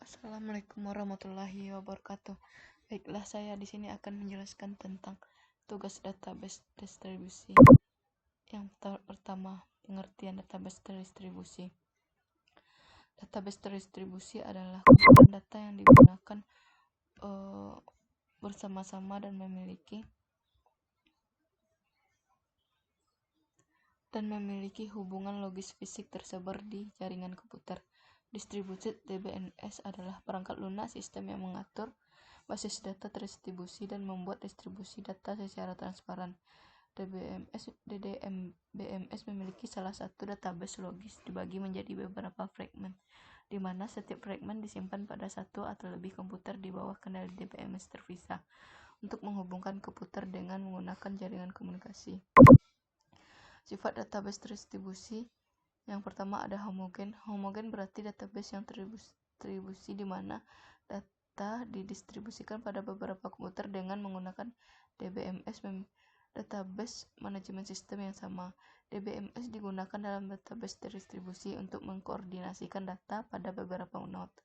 Assalamualaikum warahmatullahi wabarakatuh. Baiklah, saya di sini akan menjelaskan tentang tugas database distribusi. Yang pertama, pengertian database terdistribusi. Database terdistribusi adalah kumpulan data yang digunakan bersama-sama dan memiliki hubungan logis fisik tersebar di jaringan komputer. Distributed DBMS adalah perangkat lunak sistem yang mengatur basis data terdistribusi dan membuat distribusi data secara transparan. DBMS memiliki salah satu database logis dibagi menjadi beberapa fragmen, di mana setiap fragmen disimpan pada satu atau lebih komputer di bawah kendali DBMS terpisah untuk menghubungkan komputer dengan menggunakan jaringan komunikasi. Sifat database terdistribusi. Yang pertama ada homogen. Homogen berarti database yang terdistribusi di mana data didistribusikan pada beberapa komputer dengan menggunakan DBMS database manajemen sistem yang sama. DBMS digunakan dalam database terdistribusi untuk mengkoordinasikan data pada beberapa node.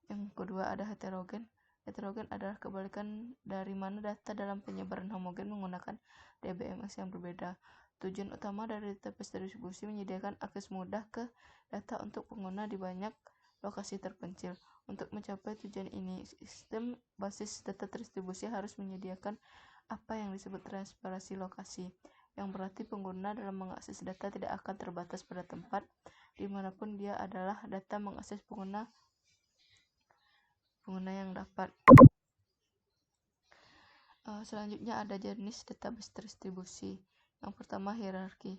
Yang kedua ada heterogen. Heterogen adalah kebalikan dari mana data dalam penyebaran homogen menggunakan DBMS yang berbeda. Tujuan utama dari database terdistribusi menyediakan akses mudah ke data untuk pengguna di banyak lokasi terpencil. Untuk mencapai tujuan ini, sistem basis data terdistribusi harus menyediakan apa yang disebut transparansi lokasi, yang berarti pengguna dalam mengakses data tidak akan terbatas pada tempat dimanapun dia adalah data mengakses pengguna yang dapat. Selanjutnya ada jenis database terdistribusi. Yang pertama hierarki.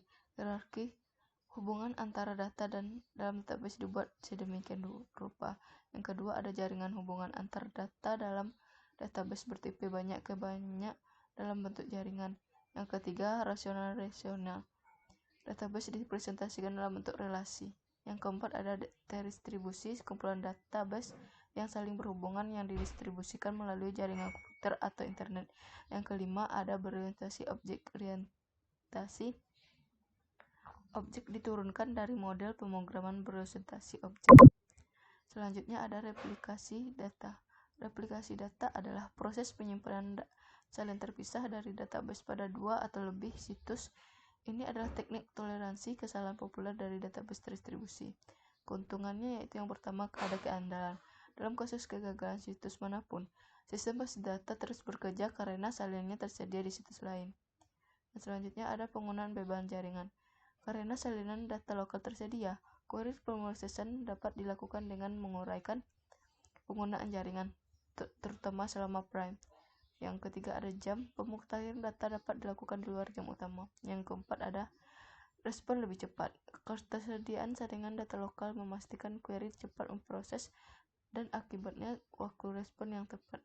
Hubungan antara data dan dalam database dibuat sedemikian rupa. Yang kedua ada jaringan hubungan antar data dalam database bertipe banyak ke banyak dalam bentuk jaringan. Yang ketiga rasional. Database dipresentasikan dalam bentuk relasi. Yang keempat ada terdistribusi, kumpulan database yang saling berhubungan yang didistribusikan melalui jaringan komputer atau internet. Yang kelima ada berorientasi objek. Objek diturunkan dari model pemrograman berorientasi objek. Selanjutnya ada replikasi data. Replikasi data adalah proses penyimpanan salin terpisah dari database pada dua atau lebih situs. Ini adalah teknik toleransi kesalahan populer dari database terdistribusi. Keuntungannya yaitu yang pertama ada keandalan. Dalam kasus kegagalan situs manapun, sistem basis data terus bekerja karena salinnya tersedia di situs lain. Dan selanjutnya ada penggunaan beban jaringan. Karena salinan data lokal tersedia, query processing dapat dilakukan dengan menguraikan penggunaan jaringan, terutama selama prime. Yang ketiga ada jam. Pemutahiran data dapat dilakukan di luar jam utama. Yang keempat ada respon lebih cepat. Ketersediaan saringan data lokal memastikan query cepat memproses dan akibatnya waktu respon yang tepat.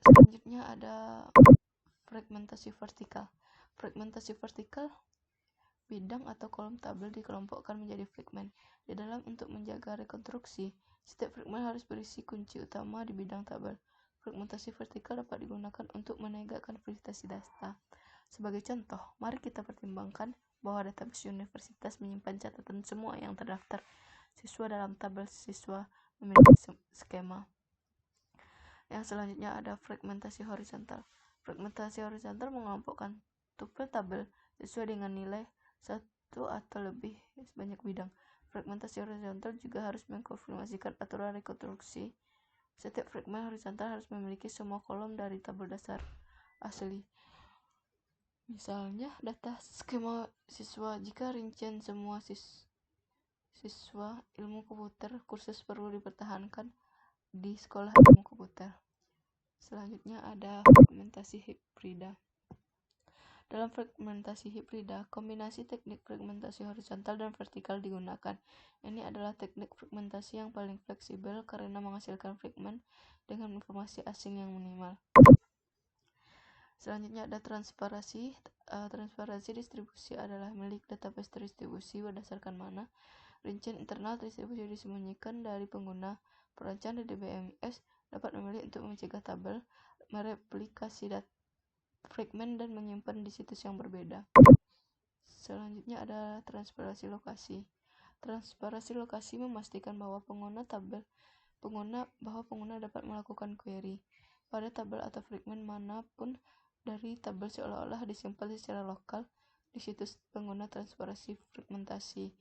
Selanjutnya ada fragmentasi vertikal. Fragmentasi vertikal, bidang atau kolom tabel dikelompokkan menjadi fragmen. Di dalam untuk menjaga rekonstruksi, setiap fragmen harus berisi kunci utama di bidang tabel. Fragmentasi vertikal dapat digunakan untuk menegakkan verifikasi data. Sebagai contoh, mari kita pertimbangkan bahwa database universitas menyimpan catatan semua yang terdaftar siswa dalam tabel siswa memiliki skema. Yang selanjutnya ada fragmentasi horizontal. Fragmentasi horizontal mengelompokkan tupel tabel sesuai dengan nilai satu atau lebih banyak bidang. Fragmentasi horizontal juga harus mengkonfirmasikan aturan rekonstruksi. Setiap fragmen horizontal harus memiliki semua kolom dari tabel dasar asli. Misalnya data skema siswa. Jika rincian semua siswa ilmu komputer kursus perlu dipertahankan di sekolah ilmu komputer. Selanjutnya ada fragmentasi hibrida. Dalam fragmentasi hibrida, kombinasi teknik fragmentasi horizontal dan vertikal digunakan. Ini adalah teknik fragmentasi yang paling fleksibel karena menghasilkan fragmen dengan informasi asing yang minimal. Selanjutnya ada transparansi. Transparansi distribusi adalah milik database terdistribusi berdasarkan mana rincian internal distribusi disembunyikan dari pengguna. Perancang DBMS dapat memilih untuk mencegah tabel, mereplikasi fragmen dan menyimpan di situs yang berbeda. Selanjutnya ada transparansi lokasi. Transparansi lokasi memastikan bahwa pengguna dapat melakukan query pada tabel atau fragmen manapun dari tabel seolah-olah disimpan secara lokal di situs pengguna. Transparansi fragmentasi.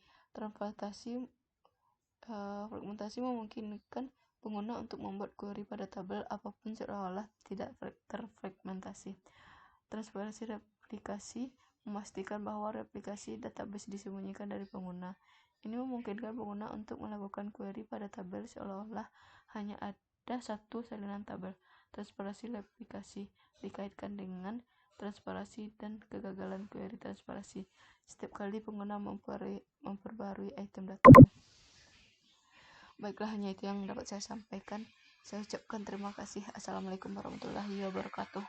Fragmentasi memungkinkan pengguna untuk membuat query pada tabel apapun seolah-olah tidak terfragmentasi. Transparansi replikasi memastikan bahwa replikasi database disembunyikan dari pengguna. Ini memungkinkan pengguna untuk melakukan query pada tabel seolah-olah hanya ada satu salinan tabel. Transparansi replikasi dikaitkan dengan transparansi dan kegagalan query transparansi setiap kali pengguna memperbarui item data. Baiklah, hanya itu yang dapat saya sampaikan. Saya ucapkan terima kasih. Assalamualaikum warahmatullahi wabarakatuh.